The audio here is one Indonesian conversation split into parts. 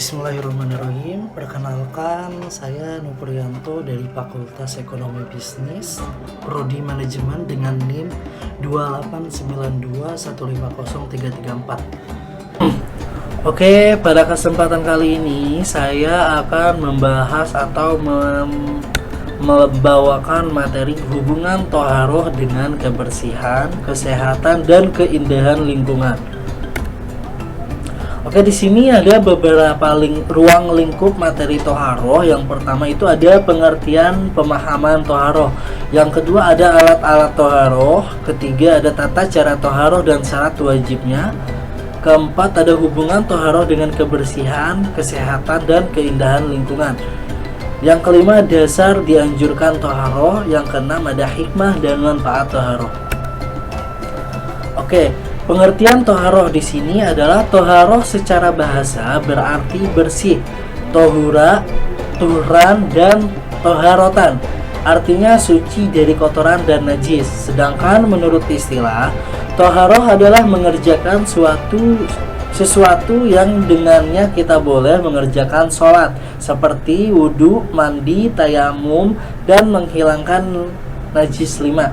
Bismillahirrahmanirrahim. Perkenalkan, saya Nuprianto dari Fakultas Ekonomi Bisnis, Prodi Manajemen dengan NIM 289215034. Oke, pada kesempatan kali ini saya akan membahas atau membawakan materi hubungan toharoh dengan kebersihan, kesehatan, dan keindahan lingkungan. Oke, di sini ada beberapa ruang lingkup materi toharoh. Yang pertama itu ada pengertian pemahaman toharoh. Yang kedua ada alat-alat toharoh. Ketiga ada tata cara toharoh dan syarat wajibnya. Keempat ada hubungan toharoh dengan kebersihan, kesehatan, dan keindahan lingkungan. Yang kelima dasar dianjurkan toharoh. Yang keenam ada hikmah dan manfaat toharoh. Oke. Pengertian toharoh di sini adalah toharoh secara bahasa berarti bersih, tohura, tuhran, dan toharotan. Artinya suci dari kotoran dan najis. Sedangkan menurut istilah, toharoh adalah mengerjakan sesuatu yang dengannya kita boleh mengerjakan sholat, seperti wudhu, mandi, tayamum, dan menghilangkan najis 5.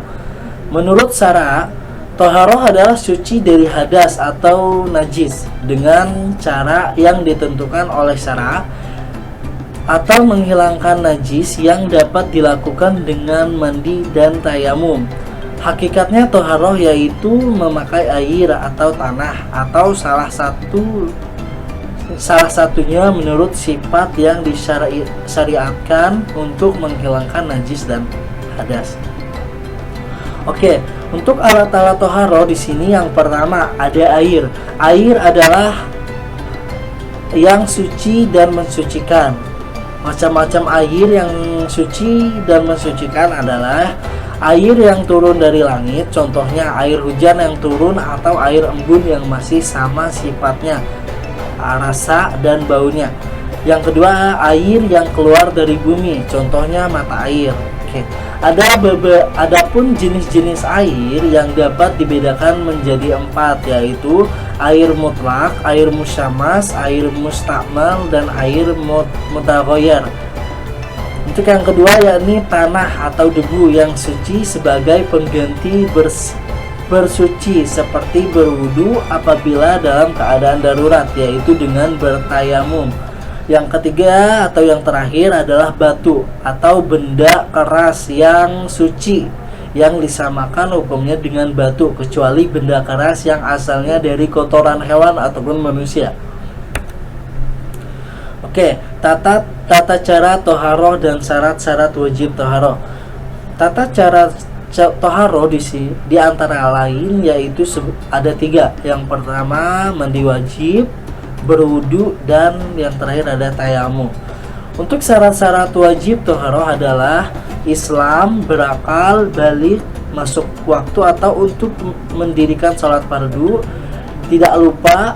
Menurut syara, toharoh adalah suci dari hadas atau najis dengan cara yang ditentukan oleh syara atau menghilangkan najis yang dapat dilakukan dengan mandi dan tayamum. Hakikatnya toharoh yaitu memakai air atau tanah atau salah satunya menurut sifat yang disyariatkan untuk menghilangkan najis dan hadas. Oke, untuk alat-alat toharoh di sini yang pertama ada air. Air adalah yang suci dan mensucikan. Macam-macam air yang suci dan mensucikan adalah air yang turun dari langit, contohnya air hujan yang turun atau air embun yang masih sama sifatnya, rasa dan baunya. Yang kedua, air yang keluar dari bumi, contohnya mata air. Oke. Adapun jenis-jenis air yang dapat dibedakan menjadi 4, yaitu air mutlak, air musyamas, air mustakmal, dan air mutaghayyir. Untuk yang kedua yakni tanah atau debu yang suci sebagai pengganti bersuci seperti berwudu apabila dalam keadaan darurat, yaitu dengan bertayamum. Yang ketiga atau yang terakhir adalah batu atau benda keras yang suci yang disamakan hukumnya dengan batu kecuali benda keras yang asalnya dari kotoran hewan ataupun manusia. Oke, tata cara toharoh dan syarat-syarat wajib toharoh. Tata cara toharoh di antara lain yaitu ada 3. Yang pertama mandi wajib, berwudu, dan yang terakhir ada tayamum. Untuk syarat-syarat wajib toharoh adalah Islam, berakal, balik, masuk waktu atau untuk mendirikan sholat fardu, tidak lupa,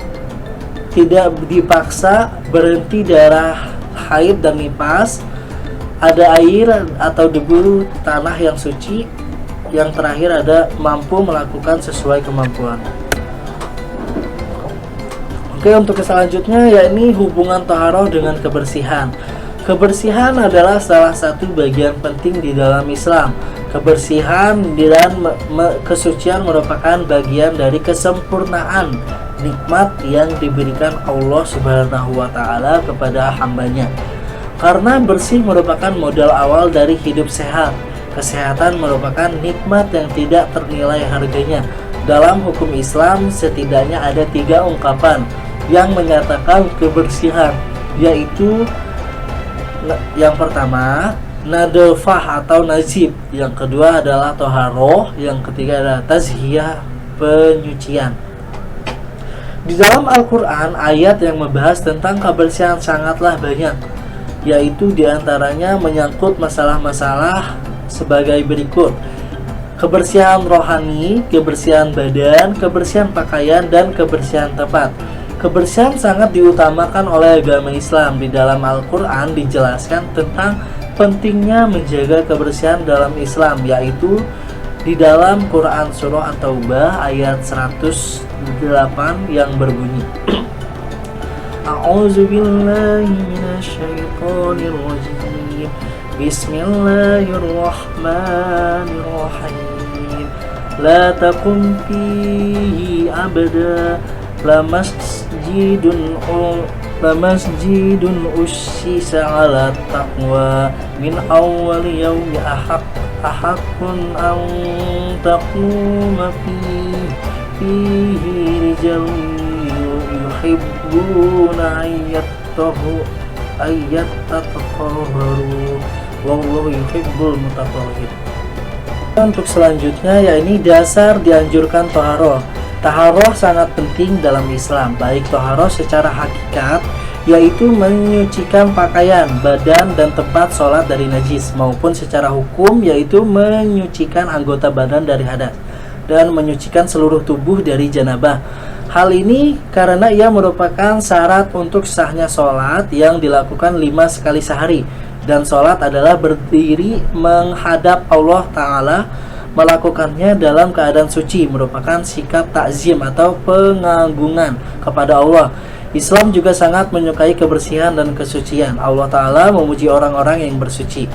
tidak dipaksa, berhenti darah haid dan nifas, ada air atau debu tanah yang suci, yang terakhir ada mampu melakukan sesuai kemampuan. Oke, untuk selanjutnya yakni hubungan toharoh dengan kebersihan. Kebersihan adalah salah satu bagian penting di dalam Islam. Kebersihan dan kesucian merupakan bagian dari kesempurnaan nikmat yang diberikan Allah Subhanahu wa Ta'ala kepada hambanya. Karena bersih merupakan modal awal dari hidup sehat. Kesehatan merupakan nikmat yang tidak ternilai harganya. Dalam hukum Islam setidaknya ada 3 ungkapan yang menyatakan kebersihan, yaitu yang pertama nadofah atau najib, yang kedua adalah toharoh, yang ketiga adalah tazhiyah, penyucian. Di dalam Al-Quran ayat yang membahas tentang kebersihan sangatlah banyak, yaitu diantaranya menyangkut masalah-masalah sebagai berikut: kebersihan rohani, kebersihan badan, kebersihan pakaian, dan kebersihan tempat. Kebersihan sangat diutamakan oleh agama Islam. Di dalam Al-Quran dijelaskan tentang pentingnya menjaga kebersihan dalam Islam, yaitu di dalam Quran Surah At-Taubah ayat 108 yang berbunyi A'udzu billahi minasyaitonir rajim. Bismillahirrahmanirrahim. La taqum fihi abada lamasjidun ussisa ala taqwa min awwali yawmi ahaqqun an taquma fihi rijalun yuhibbuna ayyatatahharu wallahu yuhibbul mutatahhirin. Untuk selanjutnya, yakni dasar dianjurkan toharoh. Taharoh sangat penting dalam Islam, baik toharoh secara hakikat, yaitu menyucikan pakaian, badan, dan tempat sholat dari najis, maupun secara hukum, yaitu menyucikan anggota badan dari hadas, dan menyucikan seluruh tubuh dari janabah. Hal ini karena ia merupakan syarat untuk sahnya sholat yang dilakukan 5 kali sehari, dan sholat adalah berdiri menghadap Allah Ta'ala. Melakukannya dalam keadaan suci merupakan sikap takzim atau pengagungan kepada Allah. Islam juga sangat menyukai kebersihan dan kesucian. Allah Ta'ala memuji orang-orang yang bersuci,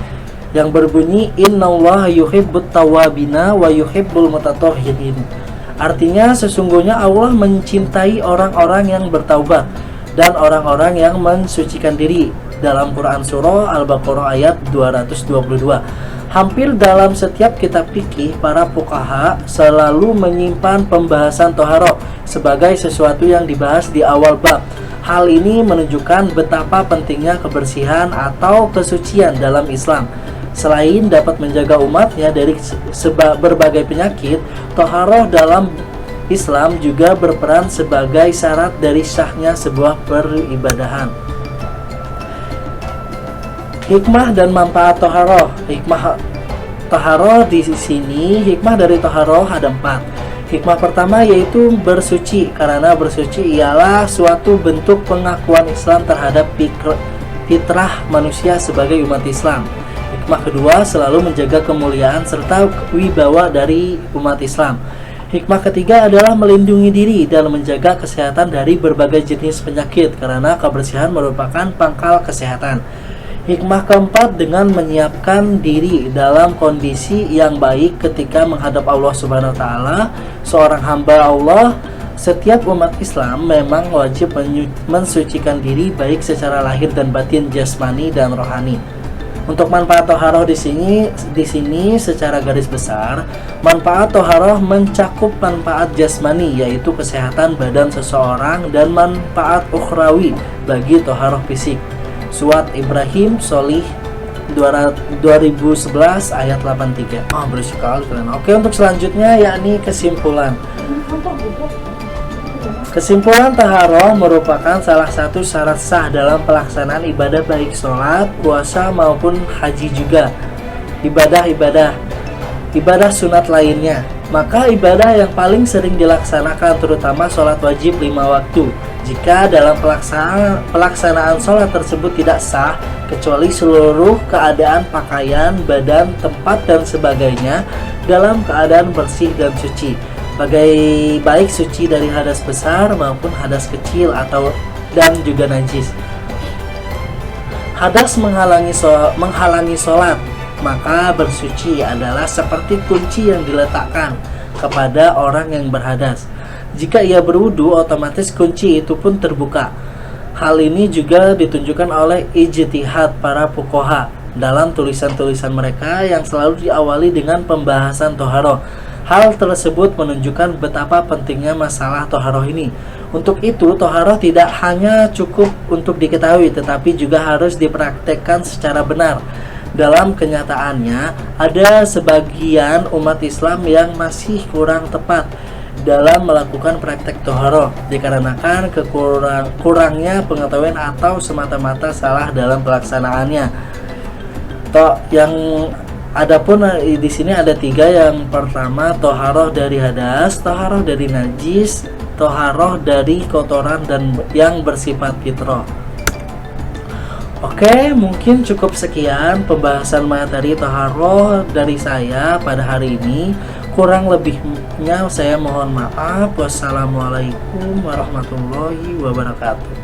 yang berbunyi innallaha yuhibbut tawwabina wa yuhibbul mutatahhirin. Artinya sesungguhnya Allah mencintai orang-orang yang bertaubat dan orang-orang yang mensucikan diri. Dalam Quran Surah Al-Baqarah ayat 222. Hampir dalam setiap kitab fikih, para fuqaha selalu menyimpan pembahasan toharoh sebagai sesuatu yang dibahas di awal bab. Hal ini menunjukkan betapa pentingnya kebersihan atau kesucian dalam Islam. Selain dapat menjaga umatnya dari berbagai penyakit, toharoh dalam Islam juga berperan sebagai syarat dari sahnya sebuah peribadahan. Hikmah dan manfaat toharoh. Hikmah toharoh di sini, hikmah dari toharoh ada 4. Hikmah pertama yaitu bersuci, karena bersuci ialah suatu bentuk pengakuan Islam terhadap fitrah manusia sebagai umat Islam. Hikmah kedua, selalu menjaga kemuliaan serta wibawa dari umat Islam. Hikmah ketiga adalah melindungi diri dan menjaga kesehatan dari berbagai jenis penyakit, karena kebersihan merupakan pangkal kesehatan. Hikmah keempat, dengan menyiapkan diri dalam kondisi yang baik ketika menghadap Allah Subhanahu wa Ta'ala. Seorang hamba Allah, setiap umat Islam memang wajib mensucikan diri baik secara lahir dan batin, jasmani dan rohani. Untuk manfaat toharoh di sini secara garis besar, manfaat toharoh mencakup manfaat jasmani yaitu kesehatan badan seseorang dan manfaat ukhrawi bagi toharoh fisik. Surat Ibrahim Sholih 2011 ayat 83. Berisik sekali kalian. Oke, untuk selanjutnya yakni kesimpulan. Kesimpulan taharoh merupakan salah satu syarat sah dalam pelaksanaan ibadah baik sholat, puasa maupun haji juga. Ibadah sunat lainnya. Maka ibadah yang paling sering dilaksanakan terutama sholat wajib 5 waktu. Jika dalam pelaksanaan sholat tersebut tidak sah, kecuali seluruh keadaan pakaian, badan, tempat, dan sebagainya dalam keadaan bersih dan suci, baik suci dari hadas besar maupun hadas kecil dan juga najis. Hadas menghalangi sholat, maka bersuci adalah seperti kunci yang diletakkan kepada orang yang berhadas. Jika ia berwudu, otomatis kunci itu pun terbuka. Hal ini juga ditunjukkan oleh ijtihad para fuqaha dalam tulisan-tulisan mereka yang selalu diawali dengan pembahasan toharoh. Hal tersebut menunjukkan betapa pentingnya masalah toharoh ini. Untuk itu, toharoh tidak hanya cukup untuk diketahui, tetapi juga harus dipraktekkan secara benar. Dalam kenyataannya, ada sebagian umat Islam yang masih kurang tepat dalam melakukan praktek toharoh dikarenakan kurangnya pengetahuan atau semata-mata salah dalam pelaksanaannya. Adapun di sini ada 3. Yang pertama, toharoh dari hadas, toharoh dari najis, toharoh dari kotoran dan yang bersifat fitrah. Oke, mungkin cukup sekian pembahasan materi toharoh dari saya pada hari ini. Kurang lebihnya saya mohon maaf. Wassalamualaikum warahmatullahi wabarakatuh.